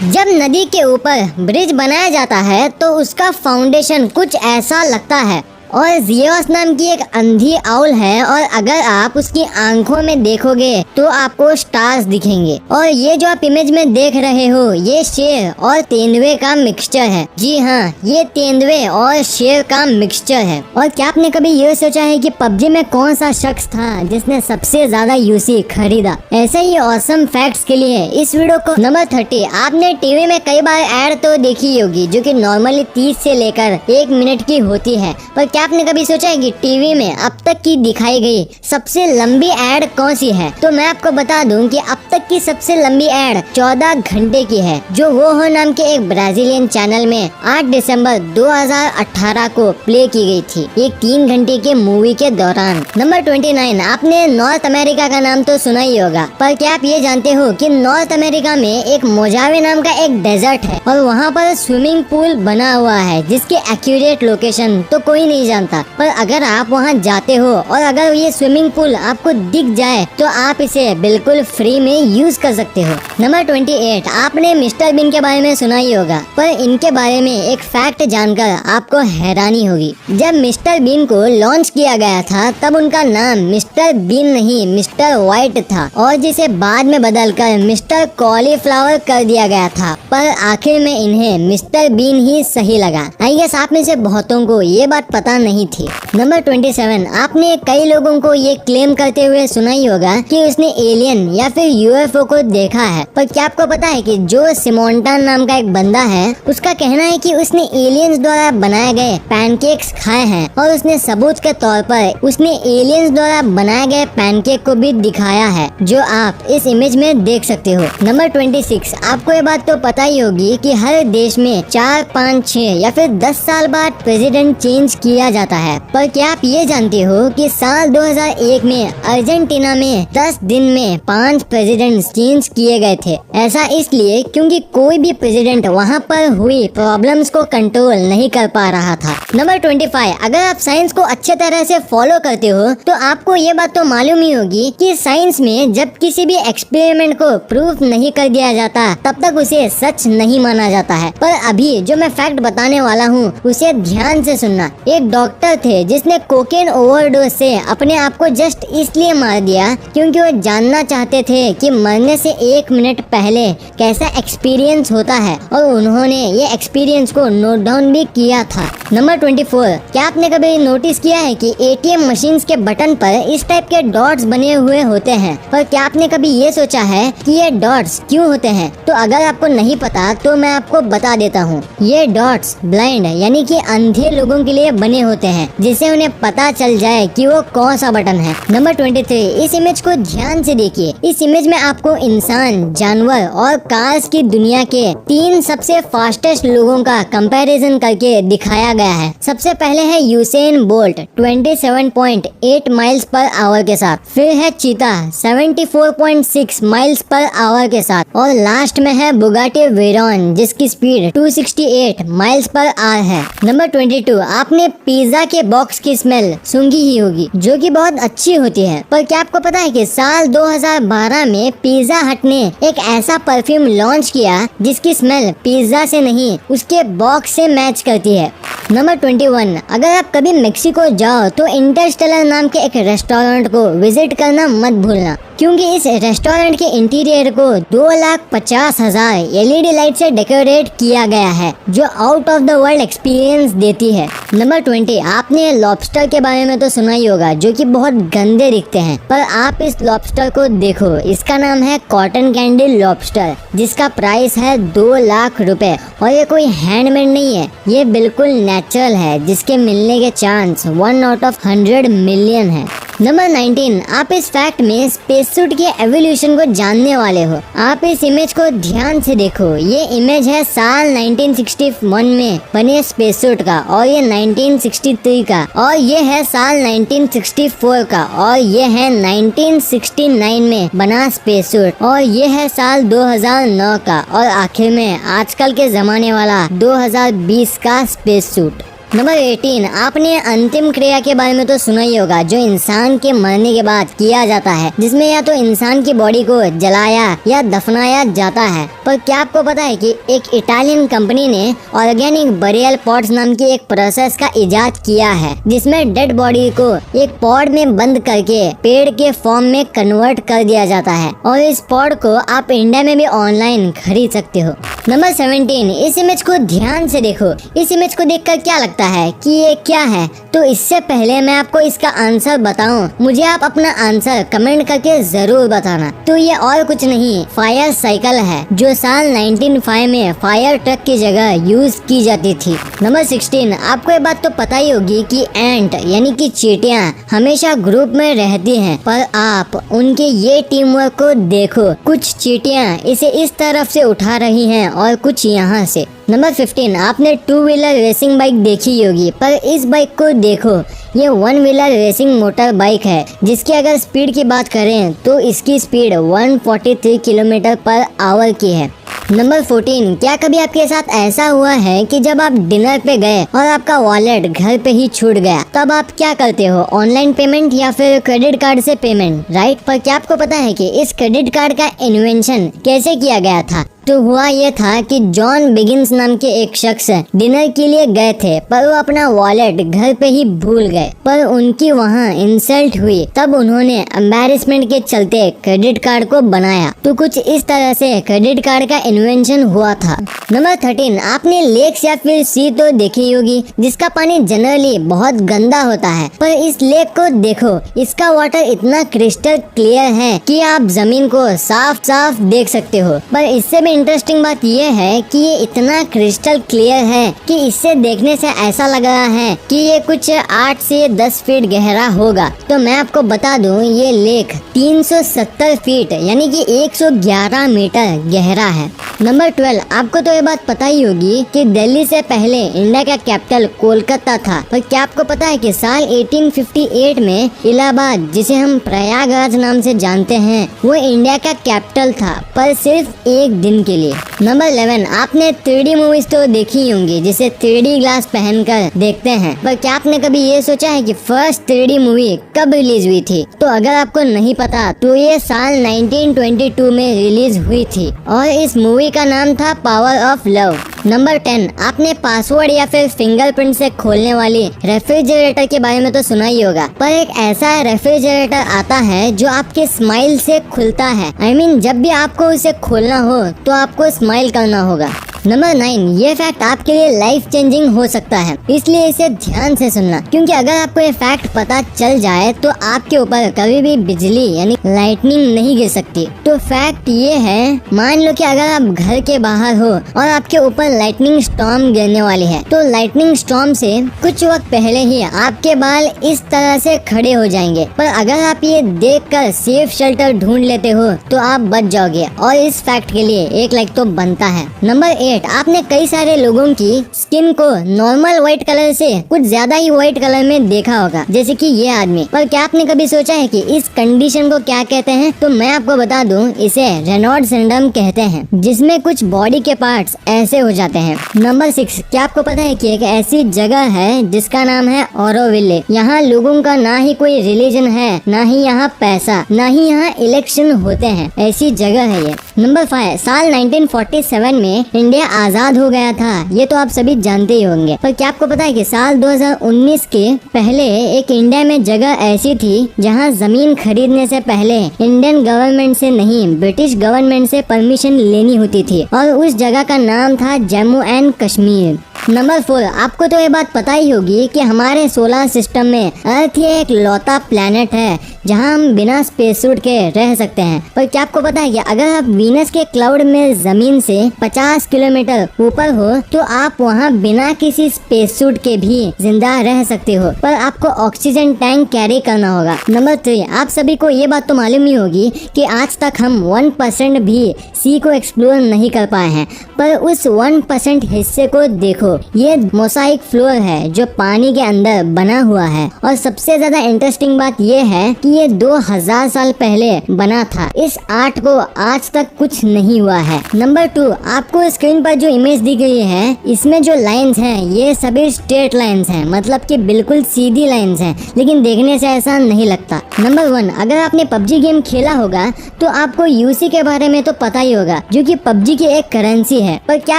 जब नदी के ऊपर ब्रिज बनाया जाता है तो उसका फाउंडेशन कुछ ऐसा लगता है और जियोस नाम की एक अंधी आउल है और अगर आप उसकी आंखों में देखोगे तो आपको स्टार्स दिखेंगे। और ये जो आप इमेज में देख रहे हो ये शेर और तेंदुए का मिक्सचर है। जी हाँ, ये तेंदुए और शेर का मिक्सचर है। और क्या आपने कभी ये सोचा है कि पबजी में कौन सा शख्स था जिसने सबसे ज्यादा यूसी खरीदा? ऐसे ही ऑसम फैक्ट्स के लिए इस वीडियो को नंबर 30। आपने टीवी में कई बार एड तो देखी होगी जो कि नॉर्मली 30 से लेकर 1 मिनट की होती है, पर क्या आपने कभी सोचा है कि टीवी में अब तक की दिखाई गई सबसे लंबी एड कौन सी है? तो मैं आपको बता दूं कि अब तक की सबसे लंबी एड 14 घंटे की है, जो वो हो नाम के एक ब्राजीलियन चैनल में 8 दिसंबर 2018 को प्ले की गई थी, एक 3 घंटे के मूवी के दौरान। नंबर 29। आपने नॉर्थ अमेरिका का नाम तो सुना ही होगा, पर क्या आप ये जानते हो कि नॉर्थ अमेरिका में एक मोजावे नाम का एक डेजर्ट है और वहाँ पर स्विमिंग पूल बना हुआ है जिसकी एक्यूरेट लोकेशन तो कोई नहीं जानता, पर अगर आप वहां जाते हो और अगर ये स्विमिंग पूल आपको दिख जाए तो आप इसे बिल्कुल फ्री में यूज कर सकते हो। नंबर 28। आपने मिस्टर बीन के बारे में सुना ही होगा, पर इनके बारे में एक फैक्ट जानकर आपको हैरानी होगी। जब मिस्टर बीन को लॉन्च किया गया था तब उनका नाम मिस्टर बीन नहीं मिस्टर व्हाइट था और जिसे बाद में बदलकर मिस्टर कॉलीफ्लावर कर दिया गया था, पर आखिर में इन्हें मिस्टर बीन ही सही लगा। आई गेस आप में से बहुतों को ये बात पता नहीं थी। नंबर 27। आपने कई लोगों को ये क्लेम करते हुए सुना ही होगा कि उसने एलियन या फिर यूएफओ को देखा है, पर क्या आपको पता है कि जो सिमोंटा नाम का एक बंदा है उसका कहना है कि उसने एलियंस द्वारा बनाए गए पैनकेक्स खाए हैं और उसने सबूत के तौर पर उसने एलियंस द्वारा बनाए गए पैनकेक को भी दिखाया है, जो आप इस इमेज में देख सकते हो। नंबर 26। आपको ये बात तो पता ही होगी कि हर देश में 4, 5, 6 या फिर 10 साल बाद प्रेसिडेंट चेंज किया जाता है, पर क्या आप ये जानते हो कि साल 2001 में अर्जेंटीना में 10 दिन में 5 प्रेसिडेंट चेंज किए गए थे। ऐसा इसलिए क्योंकि कोई भी प्रेसिडेंट वहाँ पर हुई प्रॉब्लम्स को कंट्रोल नहीं कर पा रहा था। नंबर 25। अगर आप साइंस को अच्छे तरह से फॉलो करते हो तो आपको ये बात तो मालूम ही होगी कि साइंस में जब किसी भी एक्सपेरिमेंट को प्रूफ नहीं कर दिया जाता तब तक उसे सच नहीं माना जाता है। पर अभी जो मैं फैक्ट बताने वाला हूँ उसे ध्यान से सुनना। एक डॉक्टर थे जिसने कोकेन ओवरडोज से अपने आप को जस्ट इसलिए मार दिया क्योंकि वो जानना चाहते थे कि मरने से 1 मिनट पहले कैसा एक्सपीरियंस होता है और उन्होंने ये एक्सपीरियंस को नोट डाउन भी किया था। नंबर 24। क्या आपने कभी नोटिस किया है कि एटीएम मशीन्स के बटन पर इस टाइप के डॉट्स बने हुए होते हैं, पर क्या आपने कभी ये सोचा है कि ये डॉट्स क्यों होते हैं? तो अगर आपको नहीं पता तो मैं आपको बता देता हूँ। ये डॉट्स ब्लाइंड यानी कि अंधे लोगों के लिए बने होते हैं जिससे उन्हें पता चल जाए कि वो कौन सा बटन है। नंबर 23। इस इमेज को ध्यान से देखिए। इस इमेज में आपको इंसान, जानवर और कार्स की दुनिया के 3 सबसे फास्टेस्ट लोगों का कंपैरिजन करके दिखाया गया है। सबसे पहले है Usain bolt 27.8 miles per hour के साथ, फिर है चीता 74.6 माइल्स पर आवर के साथ और लास्ट में है बुगाटी वेरॉन जिसकी स्पीड 268 माइल्स पर आवर है। नंबर 22। आपने पिज्जा के बॉक्स की स्मेल सूंघी ही होगी जो कि बहुत अच्छी होती है, पर क्या आपको पता है कि साल 2012 में पिज्जा हट ने एक ऐसा परफ्यूम लॉन्च किया जिसकी स्मेल पिज्जा से नहीं उसके बॉक्स से मैच करती है। नंबर 21। अगर आप कभी मेक्सिको जाओ तो इंटरस्टेलर नाम के एक रेस्टोरेंट को विजिट करना मत भूलना, क्योंकि इस रेस्टोरेंट के इंटीरियर को 2,50,000 LED लाइट से डेकोरेट किया गया है जो out of the world experience देती है। नंबर 20। आपने लॉबस्टर के बारे में तो सुना ही होगा जो कि बहुत गंदे दिखते हैं, पर आप इस लॉबस्टर को देखो। इसका नाम है कॉटन कैंडी लॉबस्टर जिसका प्राइस है 2 लाख रुपए और ये कोई हैंडमेड नहीं है, ये बिल्कुल नेचुरल है जिसके मिलने के चांस 1 आउट ऑफ 100 मिलियन है। नंबर 19। आप इस फैक्ट में स्पेस सूट के एवोल्यूशन को जानने वाले हो। आप इस इमेज को ध्यान से देखो। ये इमेज है साल 1961 में बने स्पेस सूट का और ये 1963 का और ये है साल 1964 का और ये है 1969 में बना स्पेस सूट और ये है साल 2009 का और आखिर में आजकल के जमाने वाला 2020 का स्पेस सूट। नंबर 18, आपने अंतिम क्रिया के बारे में तो सुना ही होगा, जो इंसान के मरने के बाद किया जाता है, जिसमें या तो इंसान की बॉडी को जलाया या दफनाया जाता है। पर क्या आपको पता है कि एक इटालियन कंपनी ने ऑर्गेनिक बरियल पॉट्स नाम की एक प्रोसेस का इजाद किया है, जिसमें डेड बॉडी को एक पॉट में बंद करके पेड़ के फॉर्म में कन्वर्ट कर दिया जाता है, और इस पॉट को आप इंडिया में भी ऑनलाइन खरीद सकते हो। नंबर 17, इस इमेज को ध्यान से देखो। इस इमेज को देखकर क्या लगता है कि ये क्या है? तो इससे पहले मैं आपको इसका आंसर बताऊं, मुझे आप अपना आंसर कमेंट करके जरूर बताना। तो ये और कुछ नहीं, फायर साइकिल है, जो साल 1905 में फायर ट्रक की जगह यूज की जाती थी। नंबर 16, आपको ये बात तो पता ही होगी कि एंट यानी कि चींटियां हमेशा ग्रुप में रहती हैं, पर आप उनके ये टीम वर्क को देखो। कुछ चींटियां इसे इस तरफ से उठा रही हैं और कुछ यहाँ से। नंबर 15, आपने 2 व्हीलर रेसिंग बाइक देखी होगी, पर इस बाइक को देखो। ये 1 व्हीलर रेसिंग मोटर बाइक है, जिसकी अगर स्पीड की बात करें तो इसकी स्पीड 143 किलोमीटर पर आवर की है। नंबर 14, क्या कभी आपके साथ ऐसा हुआ है कि जब आप डिनर पे गए और आपका वॉलेट घर पे ही छूट गया, तब आप क्या करते हो? ऑनलाइन पेमेंट या फिर क्रेडिट कार्ड से पेमेंट, राइट? पर क्या आपको पता है कि इस क्रेडिट कार्ड का इन्वेंशन कैसे किया गया था? तो हुआ ये था कि जॉन बिगिंस नाम के एक शख्स डिनर के लिए गए थे, पर वो अपना वॉलेट घर पे ही भूल गए, पर उनकी वहाँ इंसल्ट हुई। तब उन्होंने एम्बैरेसमेंट के चलते क्रेडिट कार्ड को बनाया। तो कुछ इस तरह से क्रेडिट कार्ड का इन्वेंशन हुआ था। नंबर 13, आपने लेक्स या फिर सी तो देखी होगी, जिसका पानी जनरली बहुत गंदा होता है, पर इस लेक को देखो, इसका वाटर इतना क्रिस्टल क्लियर है कि आप जमीन को साफ साफ देख सकते हो। पर इससे इंटरेस्टिंग बात यह है कि ये इतना क्रिस्टल क्लियर है कि इससे देखने से ऐसा लग रहा है कि ये कुछ 8 से 10 फीट गहरा होगा। तो मैं आपको बता दूं, ये लेक 370 फीट यानी कि 111 मीटर गहरा है। नंबर 12, आपको तो ये बात पता ही होगी कि दिल्ली से पहले इंडिया का कैपिटल कोलकाता था। पर क्या आपको पता है कि साल 1858 में इलाहाबाद, जिसे हम प्रयागराज नाम से जानते हैं, वो इंडिया का कैपिटल था, पर सिर्फ एक दिन के लिए। नंबर 11, आपने 3D मूवीज तो देखी होंगी, जिसे 3D ग्लास पहनकर देखते हैं। पर क्या आपने कभी ये सोचा है कि फर्स्ट 3D मूवी कब रिलीज हुई थी? तो अगर आपको नहीं पता तो ये साल 1922 में रिलीज हुई थी, और इस मूवी का नाम था पावर ऑफ लव। नंबर 10, आपने पासवर्ड या फिर फिंगरप्रिंट से खोलने वाली रेफ्रिजरेटर के बारे में तो सुना ही होगा, पर एक ऐसा रेफ्रिजरेटर आता है जो आपके स्माइल से खुलता है। I mean, जब भी आपको उसे खोलना हो तो आपको स्माइल करना होगा। नंबर 9, ये फैक्ट आपके लिए लाइफ चेंजिंग हो सकता है, इसलिए इसे ध्यान से सुनना, क्योंकि अगर आपको ये फैक्ट पता चल जाए तो आपके ऊपर कभी भी बिजली यानी लाइटनिंग नहीं गिर सकती। तो फैक्ट ये है, मान लो कि अगर आप घर के बाहर हो और आपके ऊपर लाइटनिंग स्टॉर्म गिरने वाली है, तो लाइटनिंग स्टॉर्म से कुछ वक्त पहले ही आपके बाल इस तरह से खड़े हो जाएंगे। पर अगर आप ये देखकर सेफ शेल्टर ढूंढ लेते हो तो आप बच जाओगे, और इस फैक्ट के लिए एक लाइक तो बनता है। नंबर 8, आपने कई सारे लोगों की स्किन को नॉर्मल व्हाइट कलर से कुछ ज्यादा ही व्हाइट कलर में देखा होगा, जैसे कि ये आदमी। पर क्या आपने कभी सोचा है कि इस कंडीशन को क्या कहते हैं? तो मैं आपको बता दूं, इसे रेनॉल्ड सिंड्रोम कहते हैं, जिसमें कुछ बॉडी के पार्ट्स ऐसे हो जाते हैं। नंबर 6, क्या आपको पता है कि एक ऐसी जगह है जिसका नाम है ऑरोविले? यहाँ लोगों का ना ही कोई रिलीजन है, ना ही यहाँ पैसा, ना ही यहाँ इलेक्शन होते हैं, ऐसी जगह है ये। नंबर 5, साल 1947 में इंडिया आजाद हो गया था, ये तो आप सभी जानते ही होंगे। पर क्या आपको पता है कि साल 2019 के पहले एक इंडिया में जगह ऐसी थी जहां जमीन खरीदने से पहले इंडियन गवर्नमेंट से नहीं, ब्रिटिश गवर्नमेंट से परमिशन लेनी होती थी, और उस जगह का नाम था जम्मू एंड कश्मीर। नंबर 4, आपको तो ये बात पता ही होगी कि हमारे सोलर सिस्टम में अर्थ ही एक लौता प्लेनेट है जहां हम बिना स्पेस सूट के रह सकते हैं। पर क्या आपको पता है कि अगर आप वीनस के क्लाउड में जमीन से 50 किलोमीटर ऊपर हो तो आप वहां बिना किसी स्पेस सूट के भी जिंदा रह सकते हो, पर आपको ऑक्सीजन टैंक कैरी करना होगा। नंबर 3, आप सभी को ये बात तो मालूम ही होगी कि आज तक हम 1% भी सी को एक्सप्लोर नहीं कर पाए हैं, पर उस 1% हिस्से को देखो देखो, ये मोसाइक फ्लोर है जो पानी के अंदर बना हुआ है। और सबसे ज्यादा इंटरेस्टिंग बात ये है कि ये 2000 साल पहले बना था। इस आर्ट को आज तक कुछ नहीं हुआ है। नंबर 2, आपको स्क्रीन पर जो इमेज दी गई है, इसमें जो लाइंस हैं ये सभी स्ट्रेट लाइंस हैं, मतलब कि बिल्कुल सीधी लाइंस हैं, लेकिन देखने से ऐसा नहीं लगता। नंबर 1, अगर आपने पबजी गेम खेला होगा तो आपको यूसी के बारे में तो पता ही होगा, जो कि पबजी की एक करेंसी है। पर क्या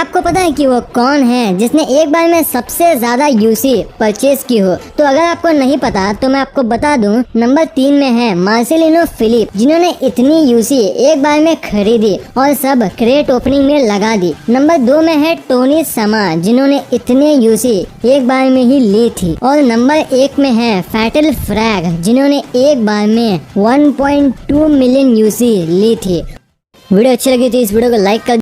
आपको पता है कि वो कौन है जिसने एक बार में सबसे ज्यादा यूसी परचेज की हो? तो अगर आपको नहीं पता तो मैं आपको बता दूं, नंबर 3 में है मार्सेलिनो फिलिप, जिन्होंने इतनी यूसी एक बार में खरीदी और सब क्रेट ओपनिंग में लगा दी। नंबर 2 में है टोनी समा, जिन्होंने इतने यूसी एक बार में ही ली थी। और नंबर 1 में है फैटल फ्रैग, जिन्होंने एक बार में 1.2 मिलियन यूसी ली थी। वीडियो अच्छी लगी तो इस वीडियो को लाइक कर